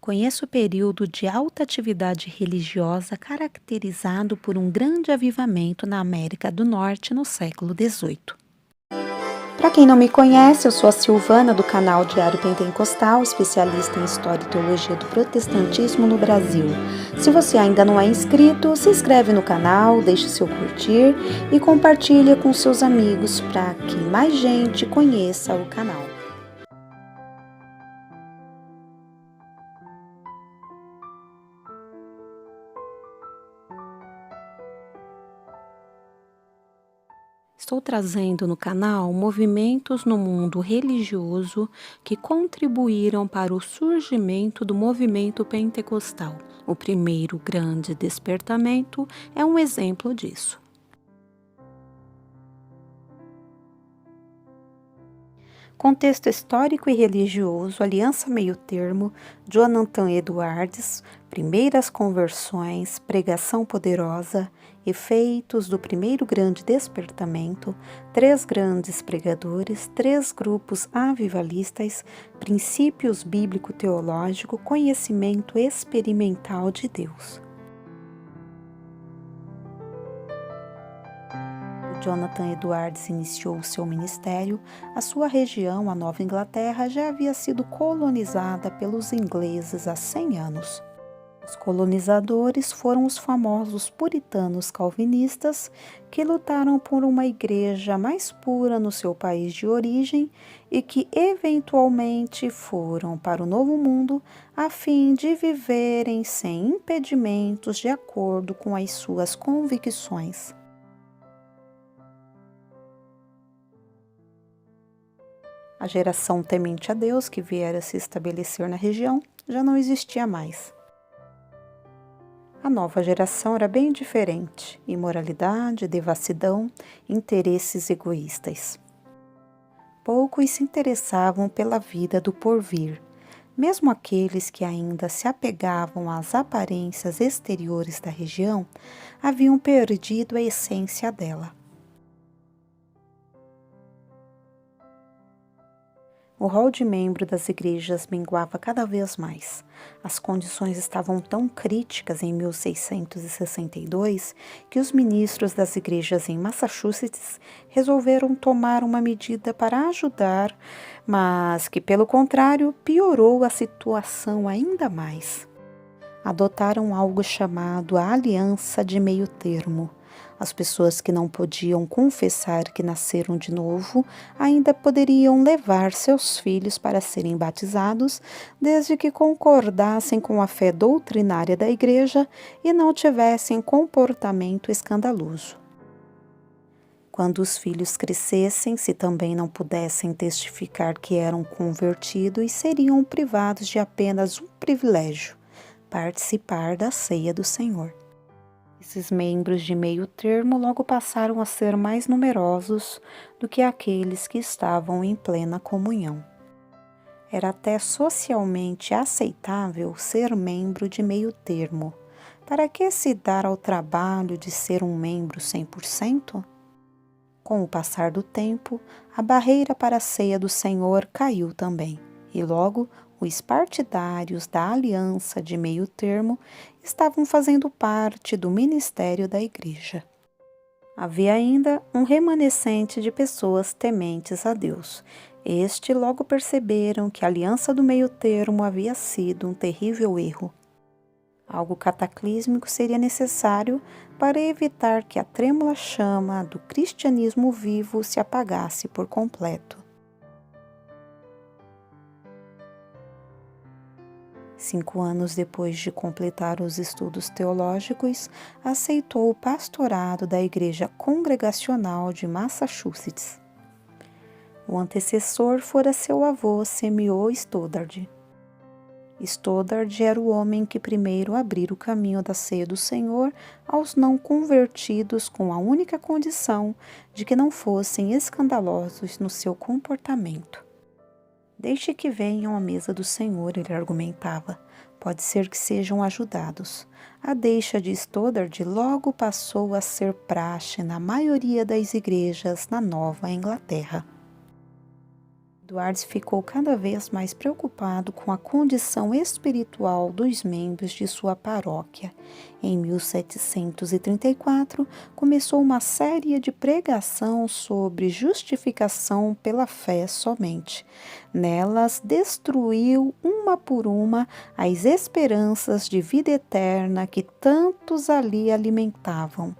Conheço o período de alta atividade religiosa caracterizado por um grande avivamento na América do Norte no século XVIII. Para quem não me conhece, eu sou a Silvana do canal Diário Pentecostal, especialista em História e Teologia do Protestantismo no Brasil. Se você ainda não é inscrito, se inscreve no canal, deixe seu curtir e compartilhe com seus amigos para que mais gente conheça o canal. Estou trazendo no canal movimentos no mundo religioso que contribuíram para o surgimento do movimento pentecostal. O primeiro grande despertamento é um exemplo disso. Contexto histórico e religioso, Aliança Meio Termo, Jonathan Edwards, Primeiras Conversões, Pregação Poderosa, Efeitos do Primeiro Grande Despertamento, Três Grandes Pregadores, Três Grupos Avivalistas, Princípios Bíblico-Teológico, Conhecimento Experimental de Deus. Jonathan Edwards iniciou seu ministério, a sua região, a Nova Inglaterra, já havia sido colonizada pelos ingleses há 100 anos. Os colonizadores foram os famosos puritanos calvinistas que lutaram por uma igreja mais pura no seu país de origem e que eventualmente foram para o Novo Mundo a fim de viverem sem impedimentos de acordo com as suas convicções. A geração temente a Deus que viera se estabelecer na região já não existia mais. A nova geração era bem diferente: imoralidade, devassidão, interesses egoístas. Poucos se interessavam pela vida do porvir. Mesmo aqueles que ainda se apegavam às aparências exteriores da região haviam perdido a essência dela. O rol de membro das igrejas minguava cada vez mais. As condições estavam tão críticas em 1662 que os ministros das igrejas em Massachusetts resolveram tomar uma medida para ajudar, mas que, pelo contrário, piorou a situação ainda mais. Adotaram algo chamado a Aliança de Meio Termo. As pessoas que não podiam confessar que nasceram de novo ainda poderiam levar seus filhos para serem batizados, desde que concordassem com a fé doutrinária da igreja e não tivessem comportamento escandaloso. Quando os filhos crescessem, se também não pudessem testificar que eram convertidos, seriam privados de apenas um privilégio: participar da ceia do Senhor. Esses membros de meio termo logo passaram a ser mais numerosos do que aqueles que estavam em plena comunhão. Era até socialmente aceitável ser membro de meio termo. Para que se dar ao trabalho de ser um membro 100%? Com o passar do tempo, a barreira para a ceia do Senhor caiu também, e logo os partidários da Aliança de Meio Termo estavam fazendo parte do ministério da igreja. Havia ainda um remanescente de pessoas tementes a Deus. Estes logo perceberam que a Aliança do Meio Termo havia sido um terrível erro. Algo cataclísmico seria necessário para evitar que a trêmula chama do cristianismo vivo se apagasse por completo. 5 anos depois de completar os estudos teológicos, aceitou o pastorado da Igreja Congregacional de Massachusetts. O antecessor fora seu avô Samuel Stoddard. Stoddard era o homem que primeiro abriu o caminho da ceia do Senhor aos não convertidos, com a única condição de que não fossem escandalosos no seu comportamento. Deixe que venham à mesa do Senhor, ele argumentava. Pode ser que sejam ajudados. A deixa de Stoddard logo passou a ser praxe na maioria das igrejas na Nova Inglaterra. Eduardo ficou cada vez mais preocupado com a condição espiritual dos membros de sua paróquia. Em 1734, começou uma série de pregação sobre justificação pela fé somente. Nelas, destruiu uma por uma as esperanças de vida eterna que tantos ali alimentavam.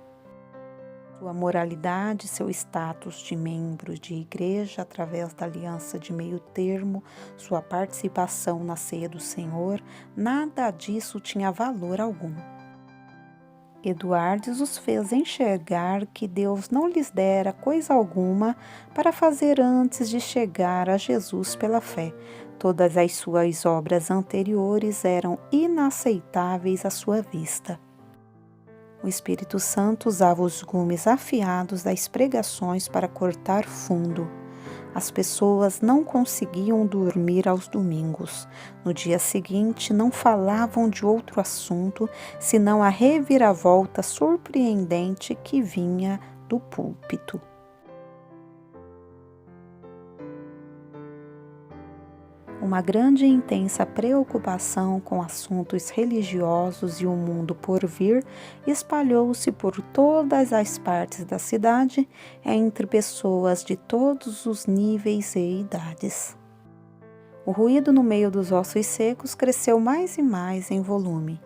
Sua moralidade, seu status de membro de igreja através da aliança de meio termo, sua participação na ceia do Senhor, nada disso tinha valor algum. Eduardes os fez enxergar que Deus não lhes dera coisa alguma para fazer antes de chegar a Jesus pela fé. Todas as suas obras anteriores eram inaceitáveis à sua vista. O Espírito Santo usava os gumes afiados das pregações para cortar fundo. As pessoas não conseguiam dormir aos domingos. No dia seguinte, não falavam de outro assunto, senão a reviravolta surpreendente que vinha do púlpito. Uma grande e intensa preocupação com assuntos religiosos e o mundo por vir espalhou-se por todas as partes da cidade, entre pessoas de todos os níveis e idades. O ruído no meio dos ossos secos cresceu mais e mais em volume.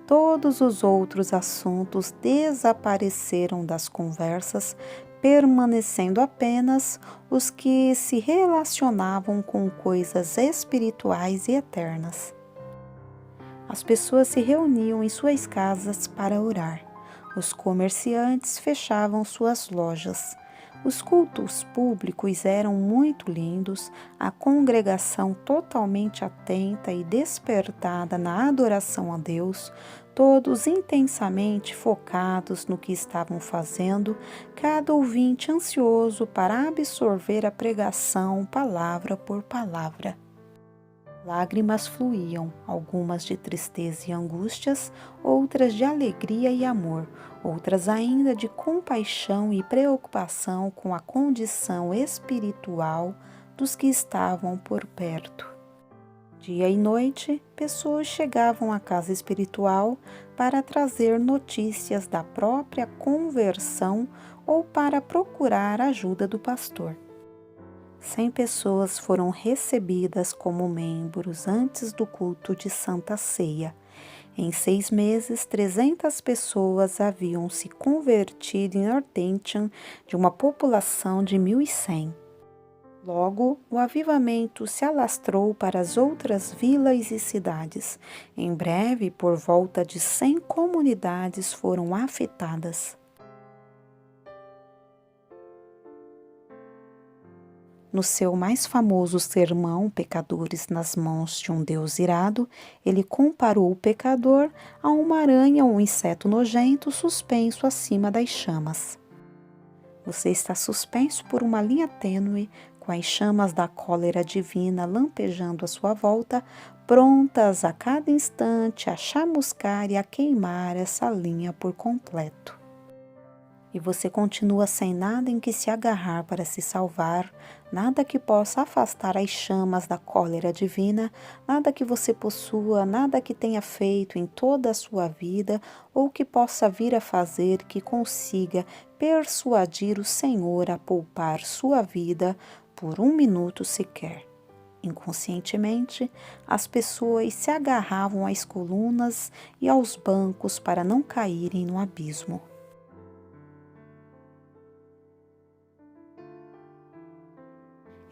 Todos os outros assuntos desapareceram das conversas, permanecendo apenas os que se relacionavam com coisas espirituais e eternas. As pessoas se reuniam em suas casas para orar. Os comerciantes fechavam suas lojas. Os cultos públicos eram muito lindos, a congregação totalmente atenta e despertada na adoração a Deus, todos intensamente focados no que estavam fazendo, cada ouvinte ansioso para absorver a pregação palavra por palavra. Lágrimas fluíam, algumas de tristeza e angústias, outras de alegria e amor, outras ainda de compaixão e preocupação com a condição espiritual dos que estavam por perto. Dia e noite, pessoas chegavam à casa espiritual para trazer notícias da própria conversão ou para procurar a ajuda do pastor. 100 pessoas foram recebidas como membros antes do culto de Santa Ceia. Em 6 meses, 300 pessoas haviam se convertido em Hortentium, de uma população de 1.100. Logo, o avivamento se alastrou para as outras vilas e cidades. Em breve, por volta de 100 comunidades foram afetadas. No seu mais famoso sermão, Pecadores nas mãos de um Deus irado, ele comparou o pecador a uma aranha ou um inseto nojento suspenso acima das chamas. Você está suspenso por uma linha tênue, com as chamas da cólera divina lampejando à sua volta, prontas a cada instante a chamuscar e a queimar essa linha por completo. E você continua sem nada em que se agarrar para se salvar, nada que possa afastar as chamas da cólera divina, nada que você possua, nada que tenha feito em toda a sua vida ou que possa vir a fazer que consiga persuadir o Senhor a poupar sua vida por 1 minuto sequer. Inconscientemente, as pessoas se agarravam às colunas e aos bancos para não caírem no abismo.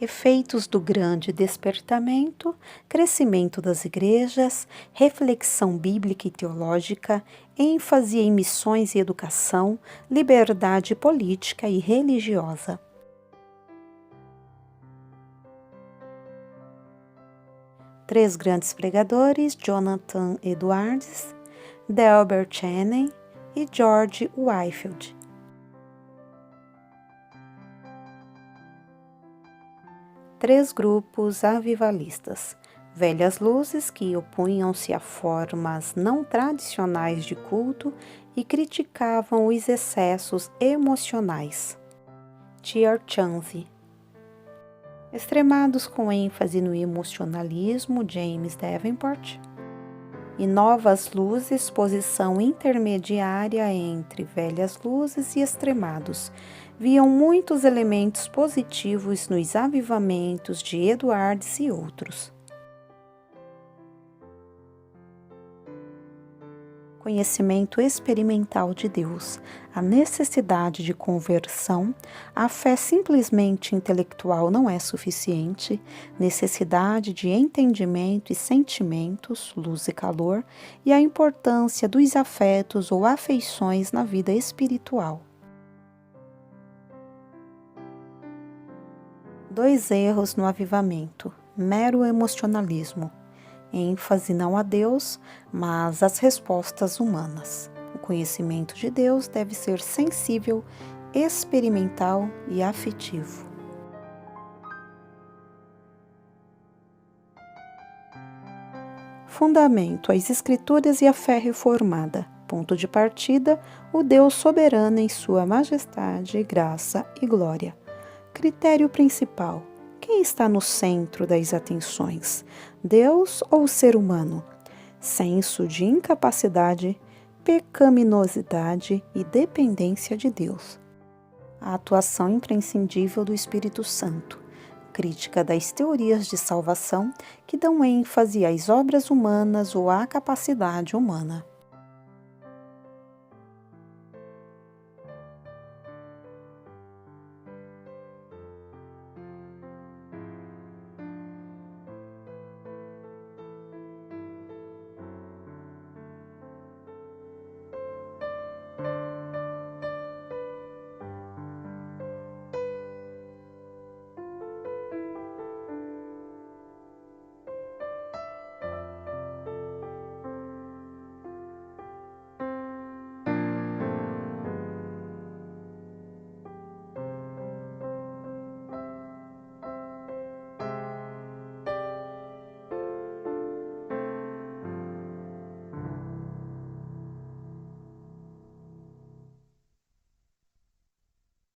Efeitos do grande despertamento, crescimento das igrejas, reflexão bíblica e teológica, ênfase em missões e educação, liberdade política e religiosa. Três grandes pregadores, Jonathan Edwards, Delbert Chaney e George Whitefield. Três grupos avivalistas, velhas luzes que opunham-se a formas não tradicionais de culto e criticavam os excessos emocionais. T.R. Chauncey. Extremados com ênfase no emocionalismo, James Davenport. E novas luzes, posição intermediária entre velhas luzes e extremados, viam muitos elementos positivos nos avivamentos de Edwards e outros. Conhecimento experimental de Deus, a necessidade de conversão, a fé simplesmente intelectual não é suficiente, necessidade de entendimento e sentimentos, luz e calor, e a importância dos afetos ou afeições na vida espiritual. 2 erros no avivamento: mero emocionalismo. ênfase não a Deus, mas às respostas humanas. O conhecimento de Deus deve ser sensível, experimental e afetivo. Fundamento: as Escrituras e a fé reformada. Ponto de partida: o Deus soberano em sua majestade, graça e glória. Critério principal: quem está no centro das atenções, Deus ou o ser humano? Senso de incapacidade, pecaminosidade e dependência de Deus. A atuação imprescindível do Espírito Santo. Crítica das teorias de salvação que dão ênfase às obras humanas ou à capacidade humana.